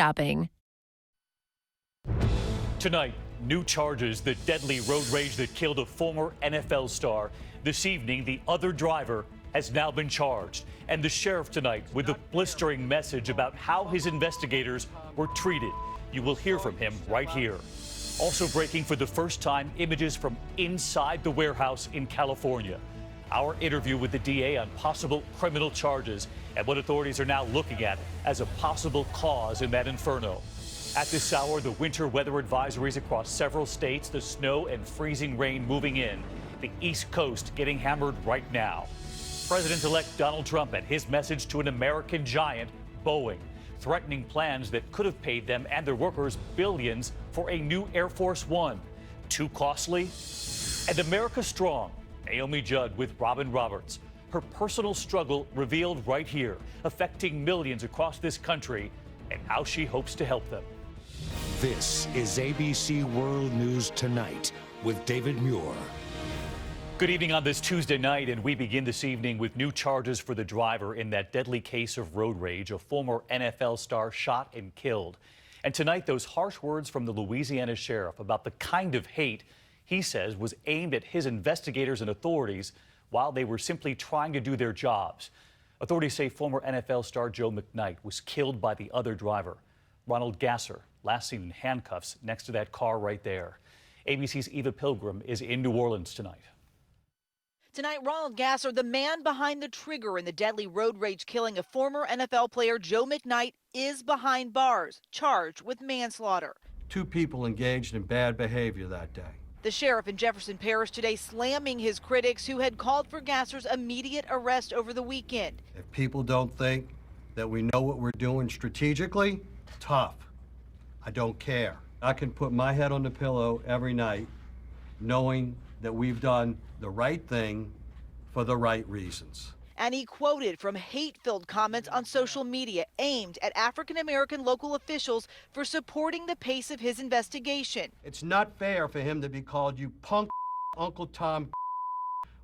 stopping. Tonight, new charges, the deadly road rage that killed a former NFL star. This evening, the other driver has now been charged. And the sheriff tonight with a blistering message about how his investigators were treated. You will hear from him right here. Also breaking for the first time, images from inside the warehouse in California. Our interview with the DA on possible criminal charges and what authorities are now looking at as a possible cause in that inferno. At this hour, the winter weather advisories across several states, the snow and freezing rain moving in. The East Coast getting hammered right now. President-elect Donald Trump and his message to an American giant, Boeing, threatening plans that could have paid them and their workers billions for a new Air Force One. Too costly? And America Strong, Naomi Judd with Robin Roberts. Her personal struggle revealed right here, affecting millions across this country, and how she hopes to help them. This is ABC World News Tonight with David Muir. Good evening on this Tuesday night, and we begin this evening with new charges for the driver in that deadly case of road rage, a former NFL star shot and killed. And tonight, those harsh words from the Louisiana sheriff about the kind of hate he says was aimed at his investigators and authorities while they were simply trying to do their jobs. Authorities say former NFL star Joe McKnight was killed by the other driver, Ronald Gasser, last seen in handcuffs next to that car right there. ABC's Eva Pilgrim is in New Orleans tonight. Tonight, Ronald Gasser, the man behind the trigger in the deadly road rage killing of former NFL player Joe McKnight, is behind bars, charged with manslaughter. 2 people engaged in bad behavior that day. The sheriff in Jefferson Parish today slamming his critics who had called for Gasser's immediate arrest over the weekend. If people don't think that we know what we're doing strategically, tough. I don't care. I can put my head on the pillow every night knowing that we've done the right thing for the right reasons. And he quoted from hate-filled comments on social media aimed at African-American local officials for supporting the pace of his investigation. It's not fair for him to be called you punk Uncle Tom.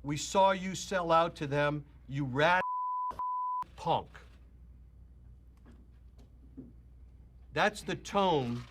We saw you sell out to them, you rat punk. That's the tone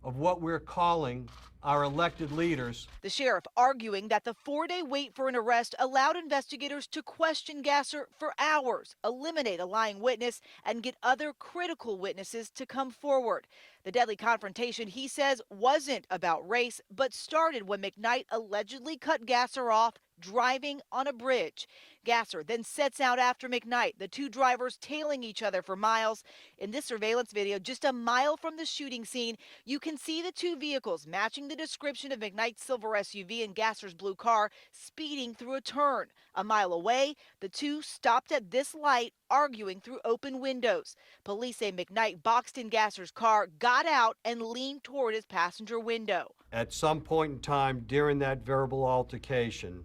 of what we're calling our elected leaders. The sheriff arguing that the 4-day wait for an arrest allowed investigators to question Gasser for hours, eliminate a lying witness, and get other critical witnesses to come forward. The deadly confrontation, he says, wasn't about race, but started when McKnight allegedly cut Gasser off driving on a bridge. Gasser then sets out after McKnight, the 2 drivers tailing each other for miles. In this surveillance video, just a mile from the shooting scene, you can see the 2 vehicles matching the description of McKnight's silver SUV and Gasser's blue car speeding through a turn. A mile away, the 2 stopped at this light, arguing through open windows. Police say McKnight boxed in Gasser's car, got out, and leaned toward his passenger window. At some point in time during that verbal altercation,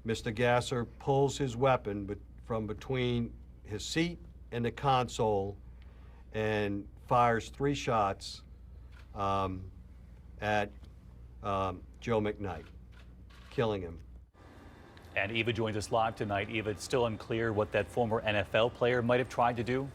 Mr. Gasser pulls his weapon from between his seat and the console and fires 3 shots at Joe McKnight, killing him. And Eva joins us live tonight. Eva, it's still unclear what that former NFL player might have tried to do.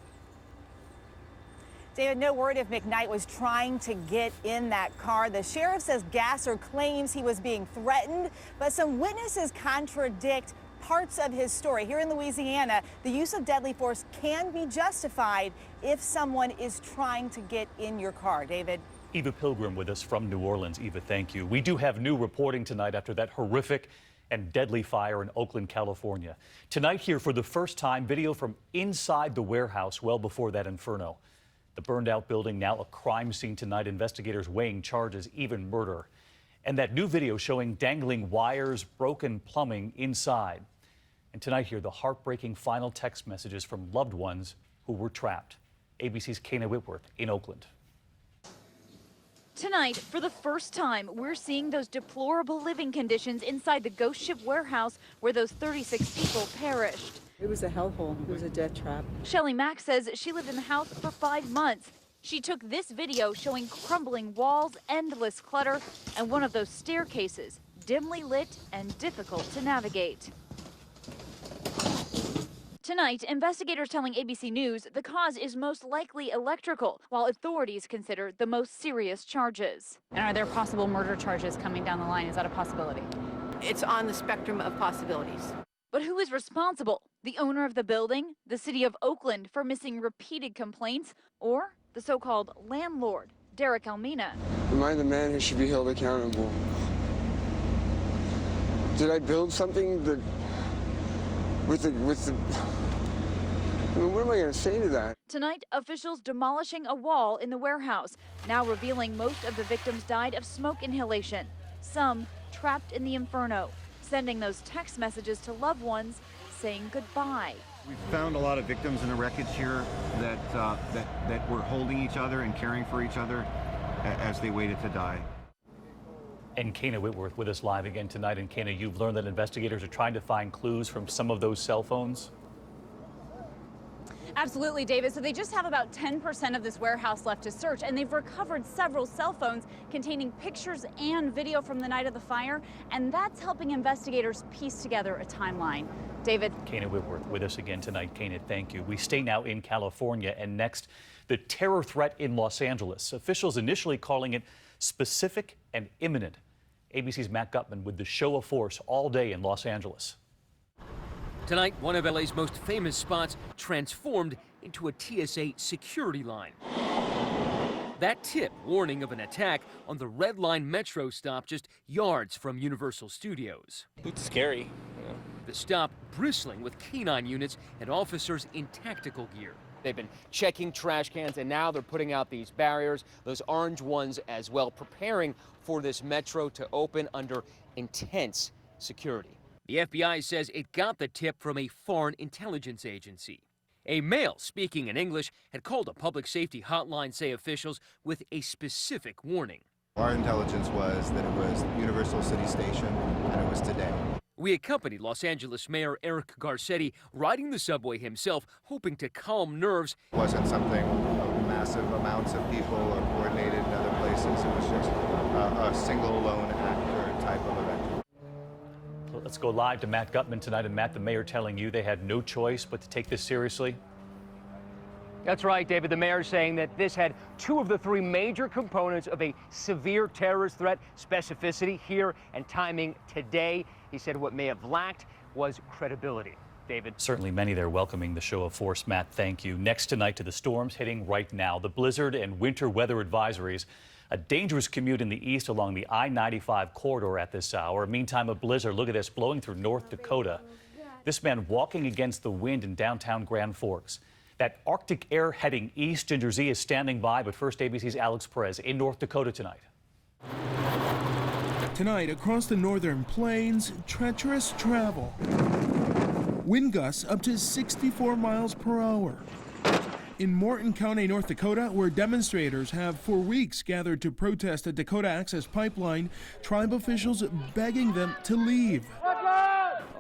David, no word if McKnight was trying to get in that car. The sheriff says Gasser claims he was being threatened, but some witnesses contradict parts of his story. Here in Louisiana, the use of deadly force can be justified if someone is trying to get in your car. David? Eva Pilgrim with us from New Orleans. Eva, thank you. We do have new reporting tonight after that horrific and deadly fire in Oakland, California. Tonight here for the first time, video from inside the warehouse well before that inferno. The burned out building now a crime scene tonight. Investigators weighing charges, even murder. And that new video showing dangling wires, broken plumbing inside. And tonight here, the heartbreaking final text messages from loved ones who were trapped. ABC's Kana Whitworth in Oakland. Tonight, for the first time, we're seeing those deplorable living conditions inside the ghost ship warehouse where those 36 people perished. It was a hellhole. It was a death trap. Shelley Mack says she lived in the house for 5 months. She took this video showing crumbling walls, endless clutter, and one of those staircases, dimly lit and difficult to navigate. Tonight, investigators telling ABC News the cause is most likely electrical, while authorities consider the most serious charges. And are there possible murder charges coming down the line? Is that a possibility? It's on the spectrum of possibilities. But who is responsible? The owner of the building, the city of Oakland for missing repeated complaints, or the so-called landlord, Derek Almina? Am I the man who should be held accountable? Did I build something that with the I mean, what am I going to say to that? Tonight, officials demolishing a wall in the warehouse, now revealing most of the victims died of smoke inhalation, some trapped in the inferno, sending those text messages to loved ones saying goodbye. We found a lot of victims in the wreckage here that were holding each other and caring for each other as they waited to die. And Kana Whitworth with us live again tonight. And Kana, you've learned that investigators are trying to find clues from some of those cell phones. Absolutely, David. So they just have about 10% of this warehouse left to search, and they've recovered several cell phones containing pictures and video from the night of the fire, and that's helping investigators piece together a timeline. David. Kana Whitworth with us again tonight. Kana, thank you. We stay now in California, and next, the terror threat in Los Angeles. Officials initially calling it specific and imminent. ABC's Matt Gutman with the show of force all day in Los Angeles. Tonight, one of LA's most famous spots transformed into a TSA security line. That tip warning of an attack on the Red Line Metro stop just yards from Universal Studios. It's scary. Yeah. The stop bristling with canine units and officers in tactical gear. They've been checking trash cans, and now they're putting out these barriers, those orange ones as well, preparing for this metro to open under intense security. The FBI says it got the tip from a foreign intelligence agency. A male speaking in English had called a public safety hotline, say officials, with a specific warning. Our intelligence was that it was Universal City Station, and it was today. We accompanied Los Angeles Mayor Eric Garcetti riding the subway himself, hoping to calm nerves. It wasn't something of massive amounts of people or coordinated in other places. It was just a single lone actor type of event. Let's go live to Matt Gutman tonight. And Matt, the mayor telling you they had no choice but to take this seriously. That's right, David. The mayor saying that this had two of the three major components of a severe terrorist threat: specificity here and timing today. He said what may have lacked was credibility. David. Certainly many there welcoming the show of force. Matt, thank you. Next tonight to the storms hitting right now, the blizzard and winter weather advisories. A dangerous commute in the east along the I-95 corridor at this hour. Meantime, a blizzard, look at this, blowing through North Dakota. This man walking against the wind in downtown Grand Forks. That Arctic air heading east. Ginger Z is standing by, but first ABC's Alex Perez in North Dakota tonight. Tonight, across the northern plains, treacherous travel. Wind gusts up to 64 miles per hour. In Morton County, North Dakota, where demonstrators have for weeks gathered to protest a Dakota Access Pipeline, tribe officials begging them to leave.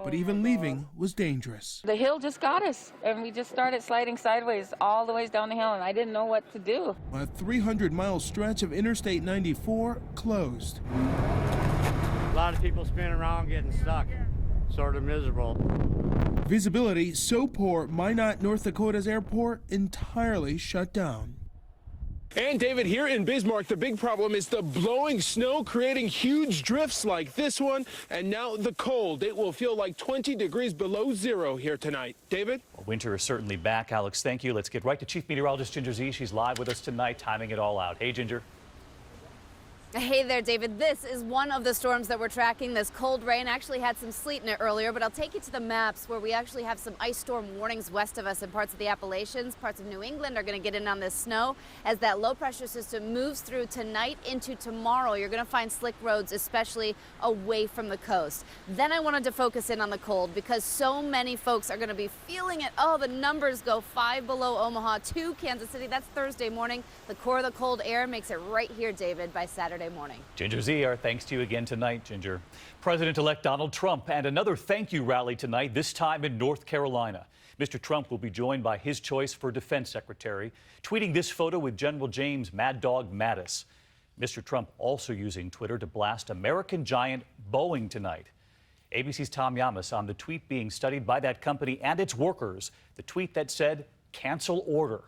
But even leaving was dangerous. The hill just got us, and we just started sliding sideways all the ways down the hill, and I didn't know what to do. A 300-mile stretch of Interstate 94 closed. A lot of people spinning around getting stuck. Sort of miserable. Visibility so poor, Minot, North Dakota's airport entirely shut down. And David, here in Bismarck, the big problem is the blowing snow creating huge drifts like this one, and now the cold. It will feel like 20 degrees below zero here tonight. David? Well, winter is certainly back. Alex, thank you. Let's get right to Chief Meteorologist Ginger Z. She's live with us tonight, timing it all out. Hey, Ginger. Hey there, David. This is one of the storms that we're tracking. This cold rain actually had some sleet in it earlier, but I'll take you to the maps where we actually have some ice storm warnings west of us in parts of the Appalachians. Parts of New England are going to get in on this snow as that low pressure system moves through tonight into tomorrow. You're going to find slick roads, especially away from the coast. Then I wanted to focus in on the cold because so many folks are going to be feeling it. Oh, the numbers go 5 below Omaha to Kansas City. That's Thursday morning. The core of the cold air makes it right here, David, by Saturday morning. Ginger Z, our thanks to you again tonight, Ginger. President-elect Donald Trump and another thank you rally tonight, this time in North Carolina. Mr. Trump will be joined by his choice for defense secretary, tweeting this photo with General James Mad Dog Mattis. Mr. Trump also using Twitter to blast American giant Boeing tonight. ABC's Tom Yamas on the tweet being studied by that company and its workers. The tweet that said, cancel order.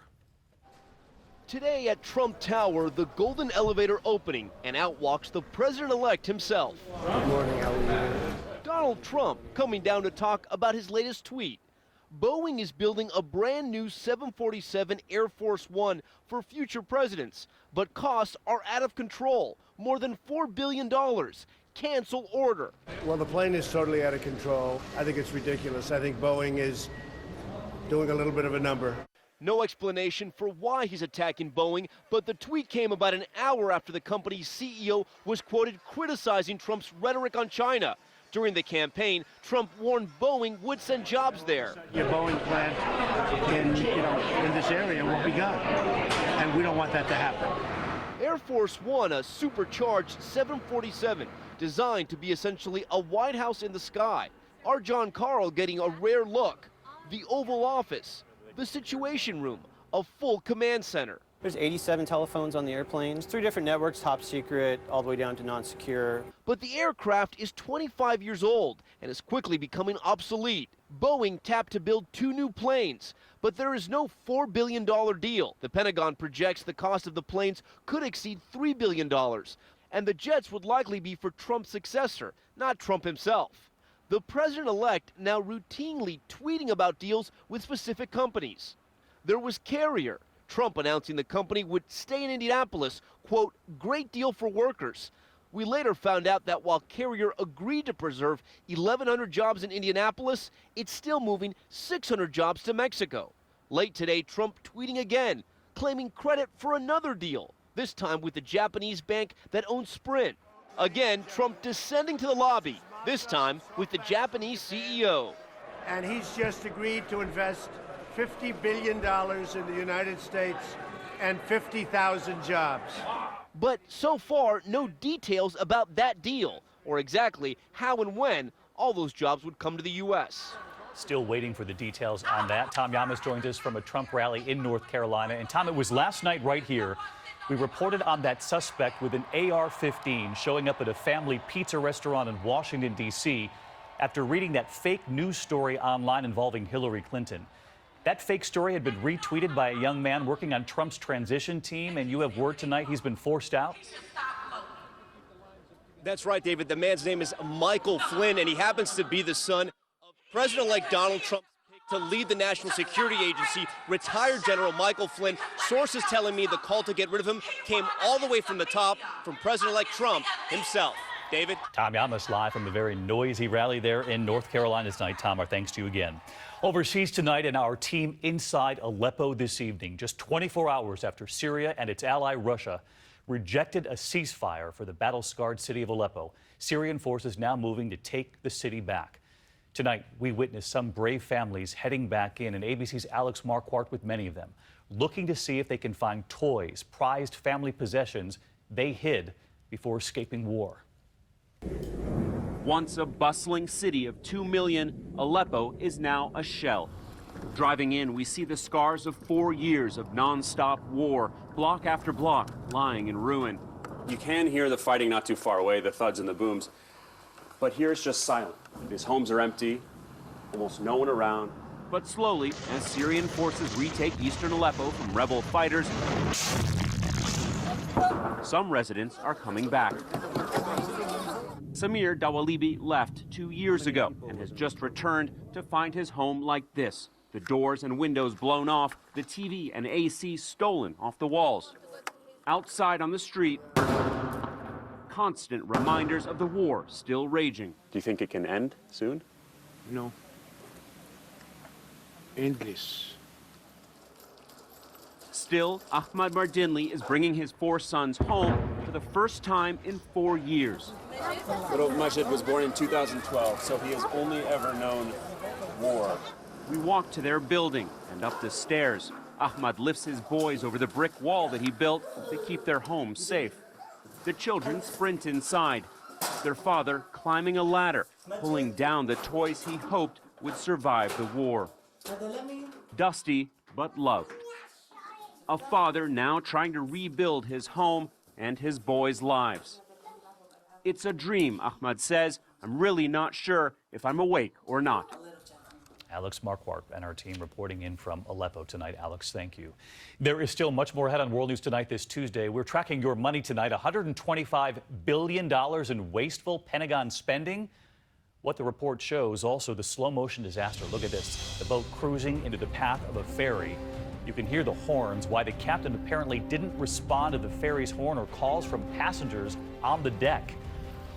Today at Trump Tower, the golden elevator opening, and out walks the president-elect himself. Good morning, how are you? Donald Trump coming down to talk about his latest tweet. Boeing is building a brand new 747 Air Force One for future presidents, but costs are out of control, more than $4 billion. Cancel order. Well, the plane is totally out of control. I think it's ridiculous. I think Boeing is doing a little bit of a number. No explanation for why he's attacking Boeing, but the tweet came about an hour after the company's CEO was quoted criticizing Trump's rhetoric on China. During the campaign, Trump warned Boeing would send jobs there. Your Boeing plant in this area will be gone, and we don't want that to happen. Air Force One, a supercharged 747, designed to be essentially a White House in the sky. Our John Carl getting a rare look. The Oval Office, the Situation Room, a full command center. There's 87 telephones on the airplanes, 3 different networks, top secret, all the way down to non-secure. But the aircraft is 25 years old and is quickly becoming obsolete. Boeing tapped to build 2 new planes, but there is no $4 billion deal. The Pentagon projects the cost of the planes could exceed $3 billion, and the jets would likely be for Trump's successor, not Trump himself. The president-elect now routinely tweeting about deals with specific companies. There was Carrier. Trump announcing the company would stay in Indianapolis, quote, great deal for workers. We later found out that while Carrier agreed to preserve 1,100 jobs in Indianapolis, it's still moving 600 jobs to Mexico. Late today, Trump tweeting again, claiming credit for another deal, this time with the Japanese bank that owns Sprint. Again, Trump descending to the lobby, this time with the Japanese CEO. And he's just agreed to invest $50 billion in the United States and 50,000 jobs. But so far, no details about that deal, or exactly how and when all those jobs would come to the U.S. Still waiting for the details on that. Tom Yamas joins us from a Trump rally in North Carolina. And Tom, it was last night right here. We reported on that suspect with an AR-15 showing up at a family pizza restaurant in Washington, D.C. after reading that fake news story online involving Hillary Clinton. That fake story had been retweeted by a young man working on Trump's transition team, and you have word tonight he's been forced out? That's right, David. The man's name is Michael Flynn, and he happens to be the son of President-elect Donald Trump's pick to lead the National Security Agency, retired General Michael Flynn. Sources telling me the call to get rid of him came all the way from the top, from President-elect Trump himself. David? Tom Yamas live from the very noisy rally there in North Carolina tonight. Tom, our thanks to you again. Overseas tonight, and our team inside Aleppo this evening, just 24 hours after Syria and its ally Russia rejected a ceasefire for the battle-scarred city of Aleppo. Syrian forces now moving to take the city back. Tonight, we witnessed some brave families heading back in, and ABC's Alex Marquardt with many of them, looking to see if they can find toys, prized family possessions they hid before escaping war. Once a bustling city of 2 million, Aleppo is now a shell. Driving in, we see the scars of 4 years of non-stop war, block after block, lying in ruin. You can hear the fighting not too far away, the thuds and the booms, but here it's just silent. These homes are empty, almost no one around. But slowly, as Syrian forces retake eastern Aleppo from rebel fighters, some residents are coming back. Samir Dawalibi left 2 years ago and has just returned to find his home like this. The doors and windows blown off, the TV and AC stolen off the walls. Outside on the street, constant reminders of the war still raging. Do you think it can end soon? No. Endless. Still, Ahmad Mardinli is bringing his 4 sons home for the first time in 4 years. Little Majid was born in 2012, so he has only ever known war. We walk to their building and up the stairs. Ahmad lifts his boys over the brick wall that he built to keep their home safe. The children sprint inside, their father climbing a ladder, pulling down the toys he hoped would survive the war. Dusty, but loved. A father now trying to rebuild his home and his boys' lives. It's a dream, Ahmad says, I'm really not sure if I'm awake or not. Alex Marquardt and our team reporting in from Aleppo tonight. Alex, thank you. There is still much more ahead on World News Tonight this Tuesday. We're tracking your money tonight, $125 billion in wasteful Pentagon spending. What the report shows, also the slow motion disaster. Look at this, the boat cruising into the path of a ferry. You can hear the horns, why the captain apparently didn't respond to the ferry's horn or calls from passengers on the deck.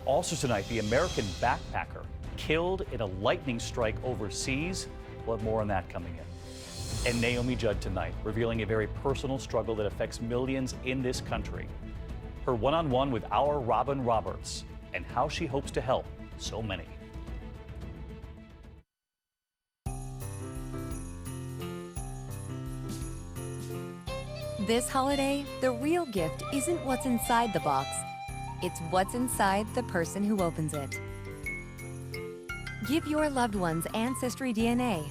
Also tonight, the American backpacker killed in a lightning strike overseas. We'll have more on that coming in. And Naomi Judd tonight, revealing a very personal struggle that affects millions in this country. Her one-on-one with our Robin Roberts and how she hopes to help so many. This holiday, the real gift isn't what's inside the box. It's what's inside the person who opens it. Give your loved ones Ancestry DNA